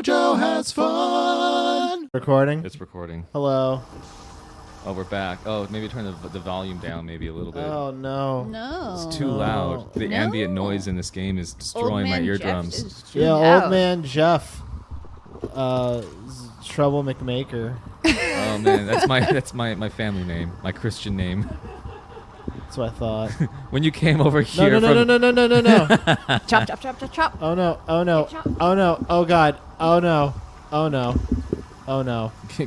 JoJo has fun. Recording? It's recording. Hello. Oh, we're back. Oh, maybe turn the volume down maybe a little bit. Oh, no. No. It's too loud. The ambient noise in this game is destroying my eardrums. Old man Jeff. Trouble McMaker. Oh man, that's my family name, my Christian name. That's what I thought. When you came over here No. Chop, chop, chop, chop, chop. Oh no. Oh no. Oh god. Oh no.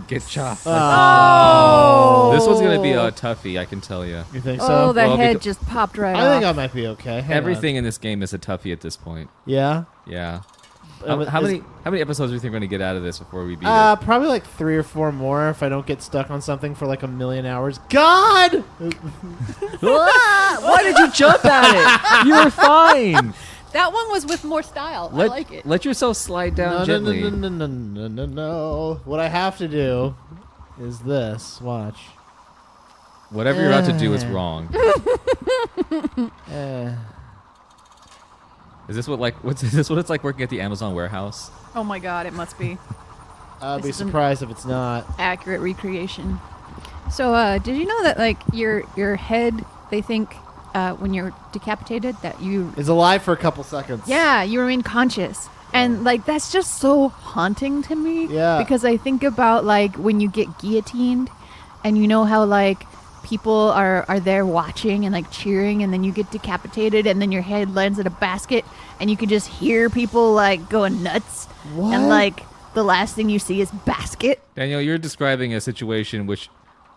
Get chopped. Oh. This one's gonna be a toughie, I can tell you. You think so? Oh, the head just popped right off. I think I might be okay. Hang Everything in this game is a toughie at this point. Yeah? Yeah. How many episodes do you think we're gonna get out of this before we beat it? Probably like 3 or 4 more if I don't get stuck on something for like a million hours. God! Why did you jump at it? You were fine. That one was with more style. I like it. Let yourself slide down gently. No. What I have to do is this. Watch. Whatever you're about to do is wrong. Is this is this what it's like working at the Amazon warehouse? Oh my god, it must be. I'd be This is an surprised if it's not. accurate recreation. So, did you know that like your head, they think when you're decapitated that you It's alive for a couple seconds. you remain conscious. And like that's just so haunting to me. Yeah. Because I think about like when you get guillotined and you know how like people are there watching and like cheering, and then you get decapitated and then your head lands in a basket and you can just hear people like going nuts. What? And like the last thing you see is basket. Daniel, you're describing a situation which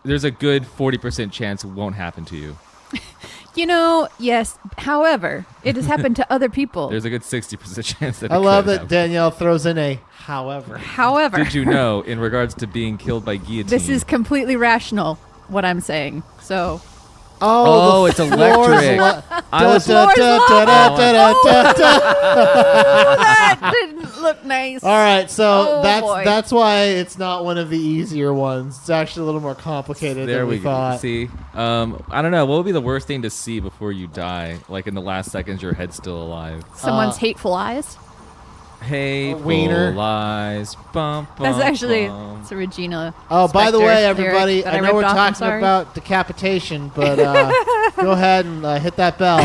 there's a good 40% chance won't happen to you. You know, yes. However, it has happened to other people. There's a good 60% chance that I it love could that happen. Danielle throws in a however. However, Did you know, in regards to being killed by guillotine? this is completely rational, what I'm saying. So, Oh, it's electric. I was that didn't look nice. All right, so Oh, that's boy. that's why it's not one of the easier ones. It's actually a little more complicated There than we we go. thought. See, I don't know. What would be the worst thing to see before you die? Like in the last seconds, your head's still alive. Someone's hateful eyes. Hey, wiener. Lies. Bum, bum, That's actually bum. it's a Regina. Oh, by the Spektor way, lyric everybody, that I know we're ripped off. I'm talking sorry. about decapitation, but go ahead and hit that bell.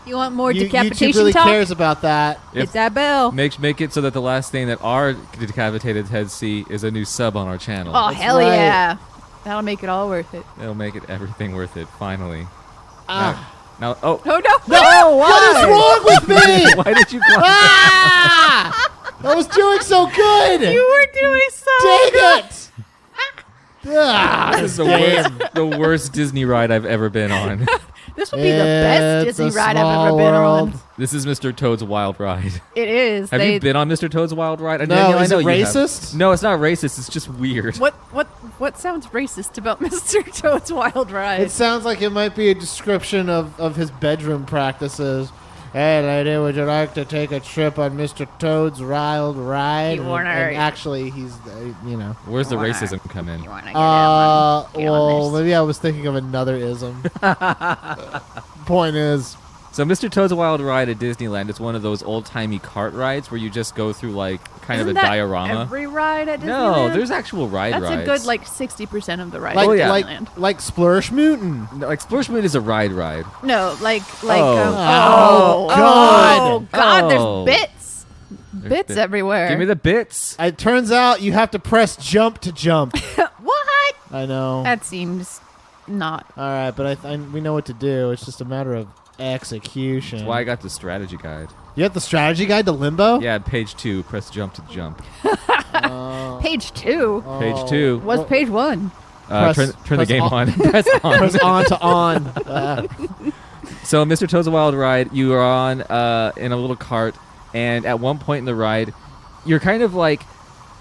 You want more YouTube decapitation really talk? cares about that. Hit that bell. Make it so that the last thing that our decapitated heads see is a new sub on our channel. Oh, That's hell right. yeah. That'll make it all worth it. It'll make it everything worth it. Finally. Ah. Now, Oh, no. No! What is wrong with me? why did you? Climb Ah! I was doing so good. You were doing so Dang good. it! Ah, This is the worst Disney ride I've ever been on. This would be the best It's Disney a ride I've ever small been world. on. This is Mr. Toad's Wild Ride. It is. Have you been on Mr. Toad's Wild Ride? No, Danielle, I is know it you have. racist? No, it's not racist. It's just weird. What sounds racist about Mr. Toad's Wild Ride? It sounds like it might be a description of his bedroom practices. Hey, lady, would you like to take a trip on Mr. Toad's Wild Ride? You wanna- And actually, he's, Where's the Wanna- racism come in? You want to get on well, this? maybe I was thinking of another ism. Point is, So Mr. Toad's Wild Ride at Disneyland is one of those old-timey cart rides where you just go through like kind Isn't of a that diorama. Every ride at Disneyland? No, there's actual ride That's rides. a good like 60% of the rides like, at yeah. Disneyland. like Splursh Mutant. No, like Splurge Moon is a ride. No, like Oh, God. Oh, God, Oh. there's bits. Bits bit- everywhere. Give me the bits. It turns out you have to press jump to jump. What? I know. That seems not. All right, but we know what to do. It's just a matter of execution. That's why I got the strategy guide. You have the strategy guide to Limbo? Yeah, page 2. Press jump to jump. Page 2 Page 2. was page 1. Press- Turn the press game on. on. Press on. Press on to on. So, Mr. Toad's Wild Ride, you are on in a little cart, and at one point in the ride, you're kind of like,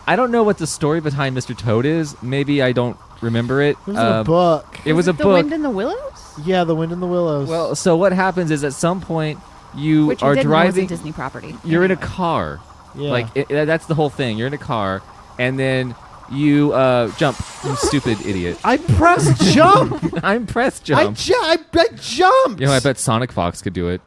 I don't know what the story behind Mr. Toad is. Maybe I don't remember it. It was in a book. It was a The book. Wind in the Willows? Yeah, The Wind in the Willows. Well, so what happens is at some point you Which are you didn't know was a driving. Disney property. You're in a Anyway. car. yeah. Like that's the whole thing. You're in a car, and then you jump. You stupid idiot. I pressed jump. I'm press I jump. jumped. You know, I bet Sonic Fox could do it.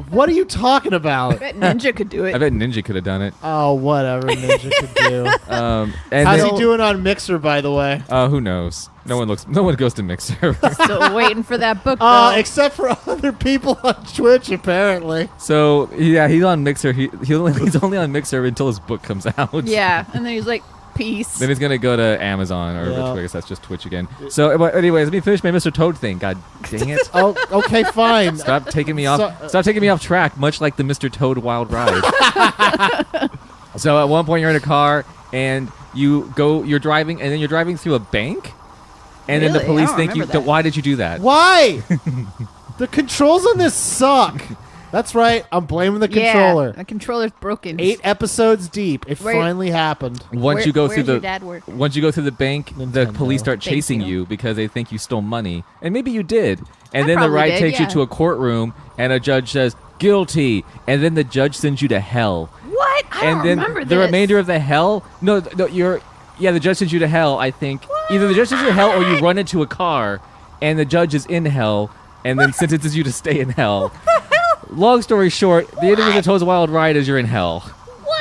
What are you talking about? Bet Ninja could do I it. bet Ninja could have done it. Oh, whatever Ninja could do. And How's then, he doing on Mixer, by the way? who knows? No one goes to Mixer. Still waiting for that book, though. Except for other people on Twitch, apparently. So yeah, he's on Mixer. He's only on Mixer until his book comes out. Yeah, and then he's like, peace. Then he's gonna go to Amazon or Yeah. I guess that's just Twitch again. So, but anyways, let me finish my Mr. Toad thing. God dang it! Oh, okay, fine. Stop taking me off. Stop taking me off track. Much like the Mr. Toad Wild Ride. So at one point you're in a car and you're driving, and then you're driving through a bank, and then the Really? I police don't think remember that. Why did you do that? Why? The controls on this suck. That's right. I'm blaming the controller. Yeah, the controller's broken. 8 episodes deep. It Where- finally happened. Once you go where's through your the dad work? Once you go through the bank, the Nintendo. police start Thank chasing you. you because they think you stole money, and maybe you did. And I then the probably ride did, takes you yeah. to a courtroom, and a judge says guilty, and then the judge sends you to hell. What? I And don't then remember the this. remainder of the hell, no, the judge sends you to hell. I think either the judge sends you to hell or you run into a car, and the judge is in hell, and then sentences you to stay in hell. Long story short, the end of Mr. Toad's Wild Ride is you're in hell.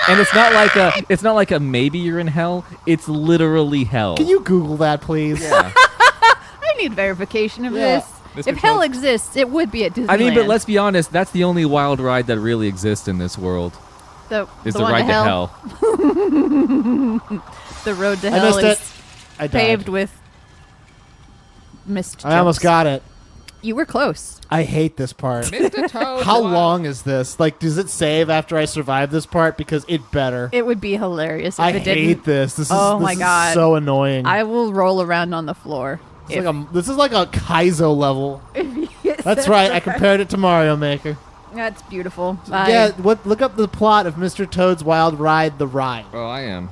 And it's not like a maybe you're in hell. It's literally hell. Can you Google that, please? Yeah. I need verification of Yeah. this. Mr. If hell Toad- exists, it would be at Disneyland. I mean, but let's be honest. That's the only wild ride that really exists in this world. Is the one ride to hell. The road to I hell missed is it. I died. paved with missed I almost jokes. got it. You were close. I hate this part. Mr. Toad. How long is this? Like, does it save after I survive this part? Because it better. It would be hilarious if I it hate didn't. this. This is Oh this my is God. so annoying. I will roll around on the floor. This is like a Kaizo level. That's right. I compared it to Mario Maker. That's beautiful. Yeah. Look up the plot of Mr. Toad's Wild Ride: The Ride. Oh, I am.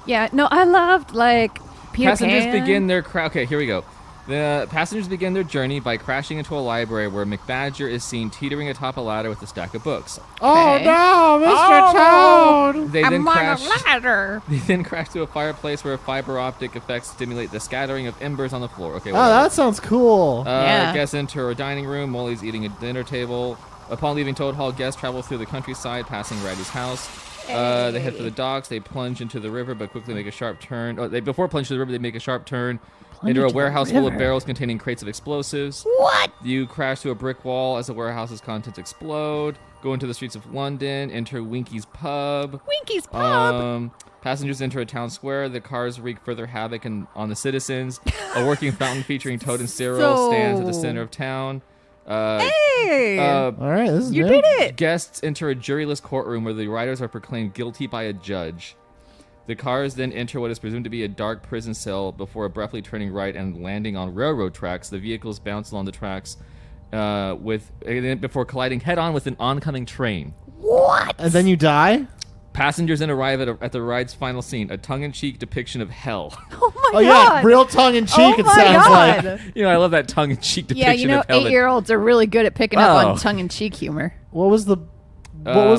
Yeah. No, I loved like Peter Passengers Pan. begin their Okay, here we go. The passengers begin their journey by crashing into a library where McBadger is seen teetering atop a ladder with a stack of books. Oh Okay. no, Mr. Toad! They then I'm on crash. a ladder. They then crash to a fireplace where fiber optic effects stimulate the scattering of embers on the floor. Okay. Oh, whatever. that sounds cool. Yeah. Guests enter a dining room. Molly's eating a dinner table. Upon leaving Toad Hall, guests travel through the countryside, passing Rowdy's house. They head for the docks. They plunge into the river, but quickly make a sharp turn. Before plunging to the river, they make a sharp turn into a into the warehouse full of river. barrels containing crates of explosives. What? You crash through a brick wall as the warehouse's contents explode. Go into the streets of London. Enter Winky's Pub. Winky's pub. Passengers enter a town square. The cars wreak further havoc on the citizens. A working fountain featuring Toad and Cyril stands at the center of town. Hey. All right, this is you new. did it. Guests enter a juryless courtroom where the riders are proclaimed guilty by a judge. The cars then enter what is presumed to be a dark prison cell before abruptly turning right and landing on railroad tracks. The vehicles bounce along the tracks before colliding head-on with an oncoming train. What? And then you die? Passengers then arrive at the ride's final scene, a tongue-in-cheek depiction of hell. Oh my Oh god. yeah, real tongue in cheek. Oh it my sounds god. like. You know, I love that tongue-in-cheek depiction Yeah, you know, of hell. 8-year-olds are really good at picking up Oh. on tongue-in-cheek humor. What was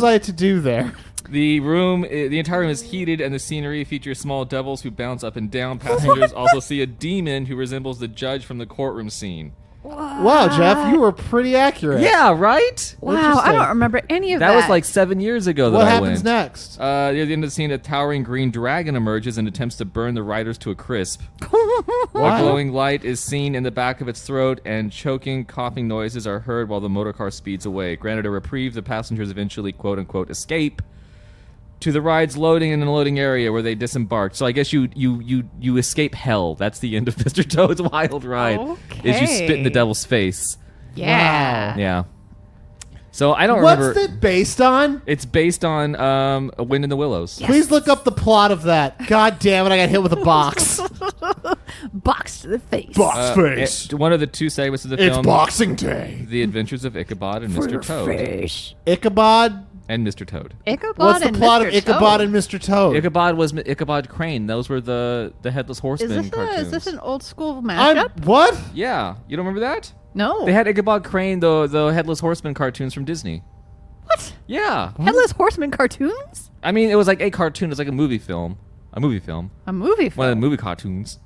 I to do there? The entire room is heated, and the scenery features small devils who bounce up and down. Passengers also see a demon who resembles the judge from the courtroom scene. Wow, Jeff, you were pretty accurate. Yeah, right? Wow, I Interesting. don't remember any of that. That was like 7 years ago that What I happens went. next? Near the end of the scene, a towering green dragon emerges and attempts to burn the riders to a crisp. A Wow. glowing light is seen in the back of its throat, and choking, coughing noises are heard while the motorcar speeds away. Granted a reprieve, the passengers eventually, quote-unquote, escape to the ride's loading and unloading area where they disembarked. So I guess you escape hell. That's the end of Mr. Toad's Wild Ride. Is you spit in the Okay. devil's face. Yeah. Wow. Yeah. So I don't What's remember. it based on? It's based on A Wind in the Willows. Please look up the plot of that. God damn it, I got hit with a box. Box to the face. One of the two segments of the It's film, Boxing Day. The Adventures of Ichabod and Mr. Toad. Face. Ichabod? And Mr. Toad. Ichabod What's the and plot Mr. of Ichabod Toad. and Mr. Toad? Ichabod was Ichabod Crane. Those were the Headless Horseman Is cartoons. this an old school mashup? What? Yeah, you don't remember that? No. They had Ichabod Crane, the Headless Horseman cartoons from Disney. what? Yeah. Headless Horseman cartoons? I mean, it was like a cartoon. It was like a movie film. A movie film. A movie One of the film. movie cartoons.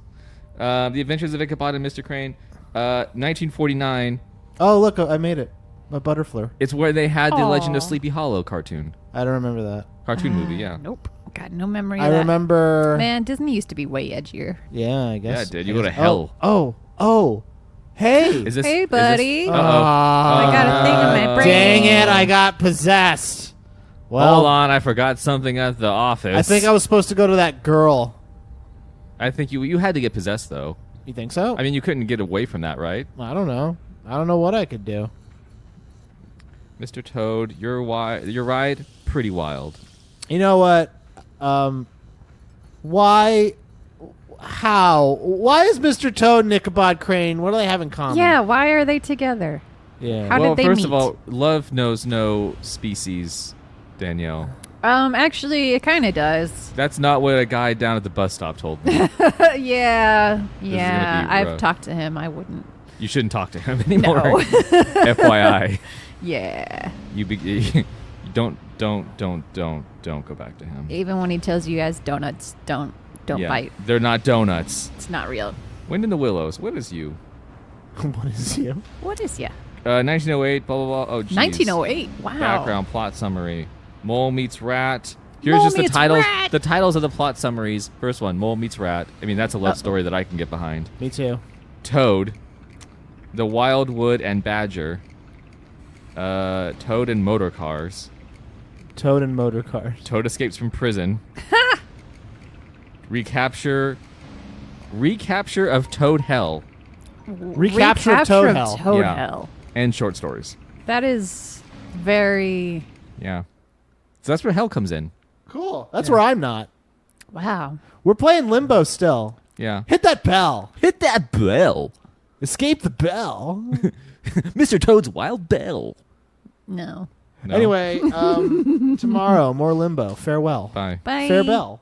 The Adventures of Ichabod and Mr. Crane. 1949. Oh, look, I made it. A Butterfly. It's where they had the Legend of Aw. Sleepy Hollow cartoon I don't remember that. movie. Yeah. Nope. Got no memory I of that. remember. Man, Disney used to be way edgier. Yeah, I guess. Yeah, it did. You go to Oh, hell. Oh. Hey. Is this? Hey, is this- buddy. Uh-oh. I got a thing in my brain. Dang it! I got possessed. Well, Hold on, I forgot something at the office. I think I was supposed to go to that girl. I think you had to get possessed though. You think so? I mean, you couldn't get away from that, right? I don't know. I don't know what I could do. Mr. Toad, your ride pretty wild. You know what? Why? How? Why is Mr. Toad and Ichabod Crane? What do they have in common? Yeah, why are they together? Yeah. How well, did they first meet? of all, love knows no species, Danielle. Actually, it kind of does. That's not what a guy down at the bus stop told me. Yeah, gonna be I've rough. talk to him. I wouldn't. You shouldn't talk to him anymore. No. FYI, Yeah. you don't go back to him. Even when he tells you guys donuts, don't Yeah, bite. they're not donuts. It's not real. Wind in the Willows. What is you? What is you? What is ya? 1908. Blah blah blah. Oh, geez. 1908. Wow. Background plot summary. Mole meets rat. Here's Mole just the meets titles. rat. The titles of the plot summaries. First one, Mole meets rat. I mean, that's a love story that I can get behind. Me too. Toad, the Wildwood and Badger. Toad and motor cars. Toad and motor cars. Toad escapes from prison. Recapture of Toad Hell Recapture of Toad Hell. Toad Yeah. Hell. and short stories. That is very Yeah, so that's where Hell comes in. Cool. That's where I'm not. wow. We're playing Limbo still. Yeah. Hit that bell. Hit that bell, Escape the bell. Mr. Toad's wild bell. No. No. Anyway, tomorrow more Limbo. Farewell. Bye. Bye. Farewell.